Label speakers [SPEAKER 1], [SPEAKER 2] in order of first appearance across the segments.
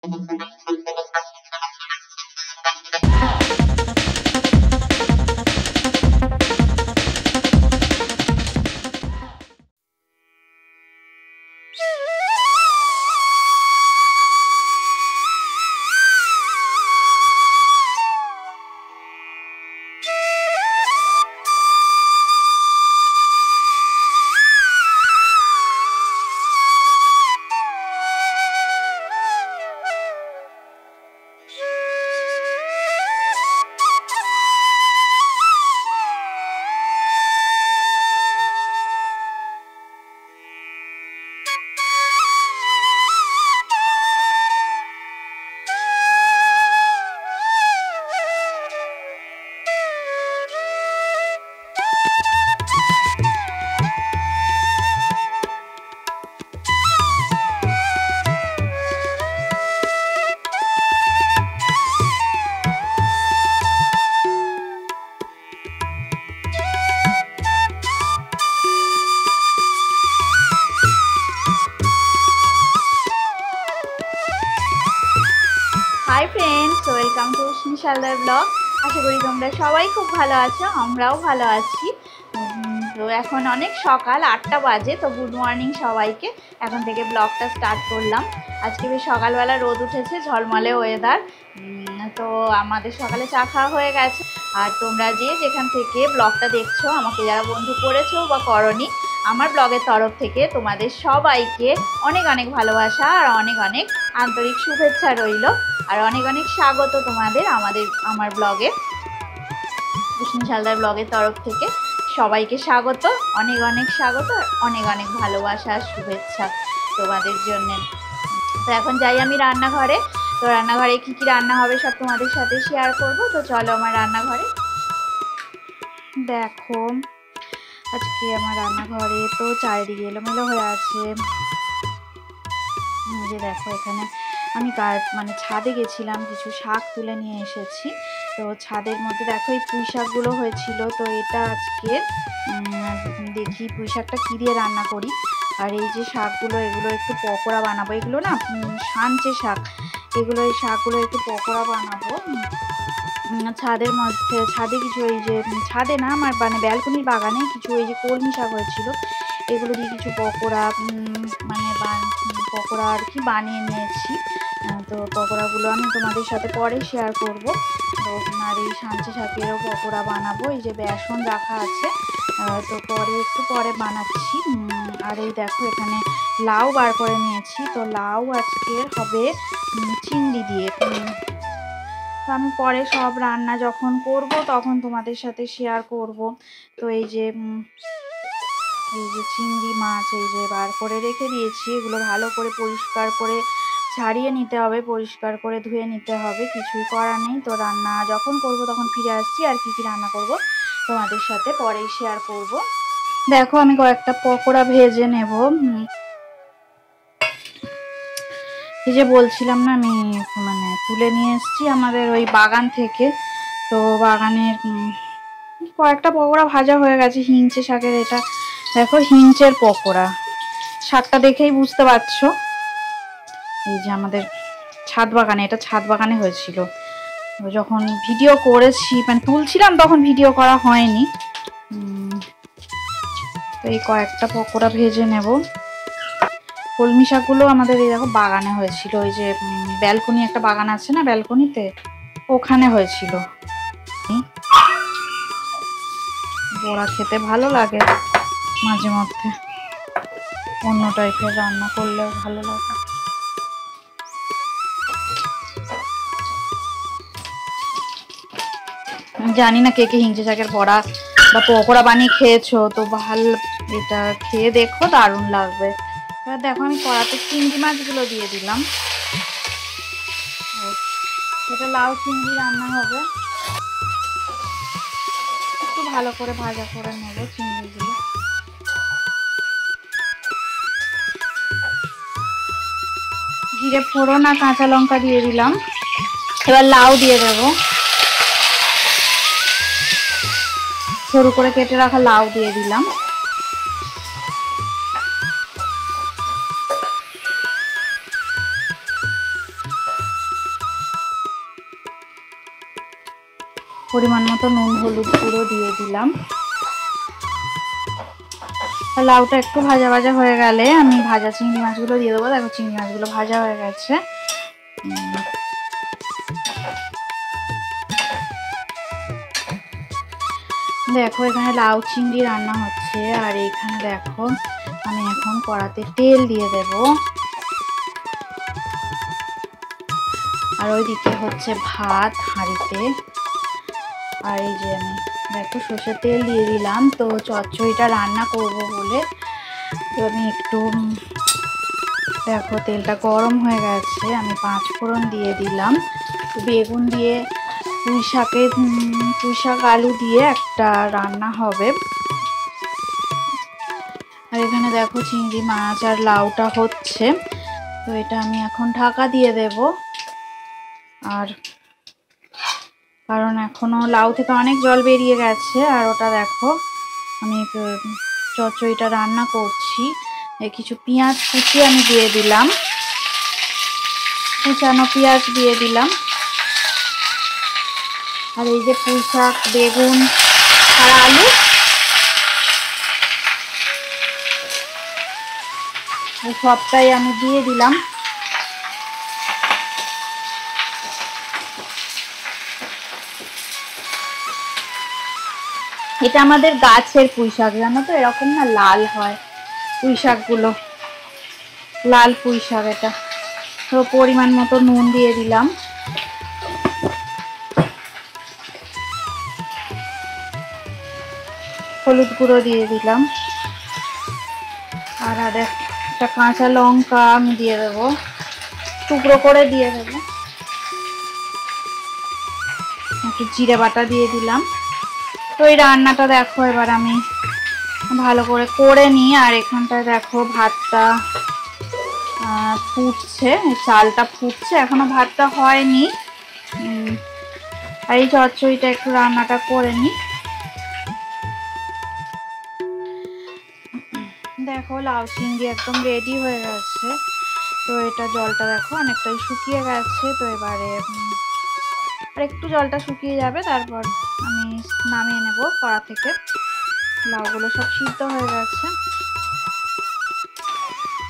[SPEAKER 1] High friends welcome to स्निश Haldar blog. आशा करी তোমরা সবাই খুব ভালো আছো, আমরাও ভালো আছি। তো এখন অনেক সকাল 8টা বাজে। তো গুড মর্নিং সবাইকে। এখন থেকে ব্লগটা স্টার্ট করলাম। আজকে বেশ সকালবেলা রোদ উঠেছে, ঝলমলে ওয়েদার। তো আমাদের সকালে চা খাওয়া হয়ে গেছে। আর তোমরা যে যেখান থেকে ব্লগটা দেখছো, আমাকে যারা বন্ধু করেছো বা করনি, আমার ব্লগের তরফ থেকে তোমাদের সবাইকে অনেক অনেক ভালোবাসা আর অনেক অনেক আন্তরিক শুভেচ্ছা রইল। আর অনেক অনেক স্বাগত তোমাদের আমার ব্লগে, স্নিশ হালদার ব্লগের তরফ থেকে সবাইকে স্বাগত, অনেক অনেক স্বাগত, অনেক অনেক ভালোবাসা আর শুভেচ্ছা তোমাদের জন্য। তো এখন যাই আমি রান্নাঘরে। তো রান্নাঘরে কী কী রান্না হবে সব তোমাদের সাথে শেয়ার করব। তো চলো আমার রান্নাঘরে। দেখো আজকে আমার রান্নাঘরে তো চারিদিকে এলোমেলো হয়ে আছে। যে দেখো এখানে আমি ছাদে গেছিলাম, কিছু শাক তুলে নিয়ে এসেছি। তো ছাদের মধ্যে দেখো এই পুঁই শাকগুলো হয়েছিল। তো এটা আজকে দেখি পুঁই শাকটা কী দিয়ে রান্না করি। আর এই যে শাকগুলো, এগুলো একটু পকোড়া বানাবো। এগুলো না সানচে শাক, এগুলো এই শাকগুলো একটু পকোড়া বানাবো। ছাদের মধ্যে, ছাদে কিছু এই যে ছাদে না, আমার ব্যালকনির বাগানে কিছু এই যে কলমি শাক হয়েছিল, এগুলো দিয়ে কিছু পকোড়া পকোড়া আর কি বানিয়ে নিয়েছি। তো পকোড়াগুলো আমি তোমাদের সাথে পরে শেয়ার করব। তো আর এই সানচে শাকেরও পকোড়া বানাবো। এই যে বেসন রাখা আছে, তো একটু পরে বানাচ্ছি। আর এই দেখো এখানে লাউ বার করে নিয়েছি। তো লাউ আজকের হবে চিংড়ি দিয়ে। তো আমি পরে সব রান্না যখন করব তখন তোমাদের সাথে শেয়ার করব। তো এই যে চিংড়ি মাছ এই যে বার করে রেখে দিয়েছি, এগুলো ভালো করে পরিষ্কার করে ছাড়িয়ে নিতে হবে, পরিষ্কার করে ধুয়ে নিতে হবে, কিছুই করার নেই। তো রান্না যখন করব তখন ফিরে আসছি, আর কি রান্না করব তোমাদের সাথে পরেই শেয়ার করব। দেখো আমি কয়েকটা পকোড়া ভেজে নেব। এই যে বলছিলাম না, আমি তুলে নিয়ে এসেছি আমাদের ওই বাগান থেকে। তো বাগানের কয়েকটা পকোড়া ভাজা হয়ে গেছে হিংচে শাকের। এটা দেখো হিংচের পকোড়া, শাকটা দেখেই বুঝতে পারছো। এই যে আমাদের ছাদ বাগানে, এটা ছাদ বাগানে হয়েছিল। যখন ভিডিও করেছি তুলছিলাম তখন ভিডিও করা হয়নি। তো এই কয়েকটা পকোড়া ভেজে নেব। কলমি শাকগুলো আমাদের এই দেখো বাগানে হয়েছিল, ওই যে ব্যালকনি একটা বাগান আছে না, ব্যালকনিতে ওখানে হয়েছিল। বড়া খেতে ভালো লাগে, মাঝে মধ্যে অন্য টাইপের রান্না করলেও ভালো লাগে। জানি না কে কে হিংচে শাকের বড়া বা পকোড়া বানিয়ে খেয়েছো, তো এটা খেয়ে দেখো, দারুণ লাগবে। এবার দেখো আমি কড়াতে চিংড়ি মাছগুলো দিয়ে দিলাম। এটা লাউ চিংড়ি রান্না হবে, একটু ভালো করে ভাজা করে নেব চিংড়িগুলো। জিরে ফোড়ন আর কাঁচা লঙ্কা দিয়ে দিলাম। এবার লাউ দিয়ে দেবো, সরু করে কেটে রাখা লাউ দিয়ে দিলাম। পরিমাণ মতো নুন হলুদ গুঁড়ো দিয়ে দিলাম। লাউটা একটু ভাজা ভাজা হয়ে গেলে আমি ভাজা চিংড়ি মাছগুলো দিয়ে দেবো। দেখো চিংড়ি মাছগুলো ভাজা হয়ে গেছে। দেখো এখানে লাউ চিংড়ি রান্না হচ্ছে, আর এখানে দেখো আমি এখন কড়াতে তেল দিয়ে দেব। আর ওইদিকে হচ্ছে ভাত হাঁড়িতে। আর এই যে আমি দেখো সর্ষের তেল দিয়ে দিলাম। তো চচ্চড়িটা রান্না করব বলে তো আমি একটু দেখো তেলটা গরম হয়ে গেছে, আমি 5 ফোড়ন দিয়ে দিলাম। বেগুন দিয়ে পুঁই শাক আলু দিয়ে একটা রান্না হবে। আর এখানে দেখো চিংড়ি মাছ আর লাউটা হচ্ছে। তো এটা আমি এখন ঢাকা দিয়ে দেব। আর কারণ এখনো লাউ থেকে অনেক জল বেরিয়ে গেছে, আর ওটা দেখো আমি চচ্চড়িটা রান্না করছি। কিছু পেঁয়াজ কুচি আমি দিয়ে দিলাম, কুচানো পেঁয়াজ দিয়ে দিলাম। আর এই যে পুঁই শাক, বেগুন আর আলু সবটাই আমি দিয়ে দিলাম। এটা আমাদের গাছের পুঁই শাক, জানো তো, এরকম না লাল হয় পুঁই শাকগুলো, লাল পুঁই শাক এটা। তো পরিমাণ মতো নুন দিয়ে দিলাম, হলুদ গুঁড়ো দিয়ে দিলাম, আর একটা কাঁচা লঙ্কা আমি দিয়ে দেবো, টুকরো করে দিয়ে দেবো। একটু জিরে বাটা দিয়ে দিলাম। তো এই রান্নাটা দেখো এবার আমি ভালো করে নিই। আর এখানটায় দেখো ভাতটা ফুটছে, চালটা ফুটছে, এখনো ভাতটা হয়নি। আর এই চচ্চড়িটা একটু রান্নাটা করে নিই। দেখো লাউ চিংড়ি একদম রেডি হয়ে গেছে। তো এটা জলটা দেখো অনেকটাই শুকিয়ে গেছে। তো এবারে আর একটু জলটা শুকিয়ে যাবে, তারপর আমি নামিয়ে নেব কড়া থেকে। লাউগুলো সব সিদ্ধ হয়ে গেছে।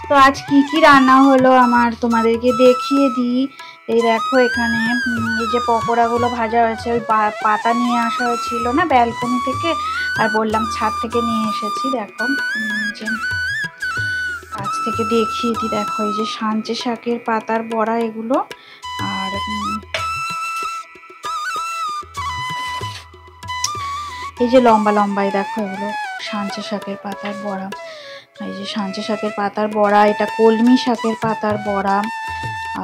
[SPEAKER 1] তো আজ কি রান্না হলো আমার তোমাদেরকে দেখিয়ে দিই। এই দেখো এখানে এই যে পকোড়াগুলো ভাজা হয়েছে, ওই পাতা নিয়ে আসা হয়েছিল না ব্যালকনি থেকে, আর বললাম ছাদ থেকে নিয়ে এসেছি। দেখো যে কাছ থেকে দেখিয়ে দিই, দেখো এই যে সাঞ্চে শাকের পাতার বড়া এগুলো, আর এই যে লম্বা লম্বাই দেখো এগুলো সাঞ্চে শাকের পাতার বড়া। এই যে সাঞ্চে শাকের পাতার বড়া, এটা কলমি শাকের পাতার বড়া,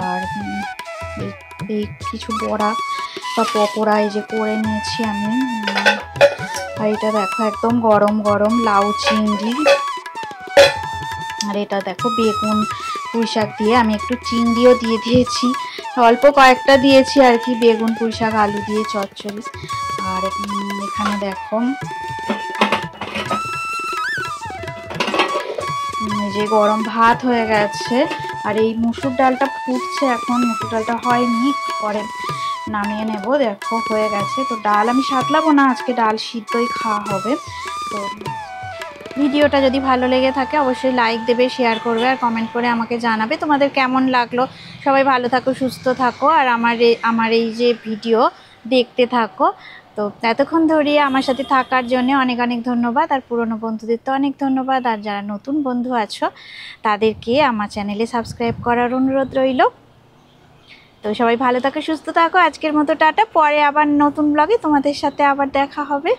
[SPEAKER 1] আর এই কিছু বড়া বা পকোড়া এই যে করে নিয়েছি আমি। আর এটা দেখো একদম গরম গরম লাউ চিংড়ি। আর এটা দেখো বেগুন পুঁই শাক দিয়ে আমি একটু চিংড়িও দিয়ে দিয়েছি, অল্প কয়েকটা দিয়েছি আর কি, বেগুন পুঁই শাক আলু দিয়ে চচ্চড়ি। আর এখানে দেখো এই যে গরম ভাত হয়ে গেছে। আর এই মুসুর ডালটা ফুটছে এখন, মুসুর ডালটা হয়নি, পরে নামিয়ে নেব। দেখো হয়ে গেছে। তো ডাল আমি সাতলাবো না আজকে, ডাল সিদ্ধই খাওয়া হবে। তো ভিডিওটা যদি ভালো লেগে থাকে অবশ্যই লাইক দেবে, শেয়ার করবে, আর কমেন্ট করে আমাকে জানাবে তোমাদের কেমন লাগলো। সবাই ভালো থাকো, সুস্থ থাকো, আর আমার এই যে ভিডিও দেখতে থাকো। তো এতক্ষণ ধরিয়ে আমার সাথে থাকার জন্য অনেক অনেক ধন্যবাদ। আর পুরনো বন্ধুদের তো অনেক ধন্যবাদ। আর যারা নতুন বন্ধু আছো তাদেরকে আমার চ্যানেলে সাবস্ক্রাইব করার অনুরোধ রইল। তো সবাই ভালো থাকো, সুস্থ থাকো। আজকের মতো টাটা, পরে আবার নতুন ব্লগে তোমাদের সাথে আবার দেখা হবে।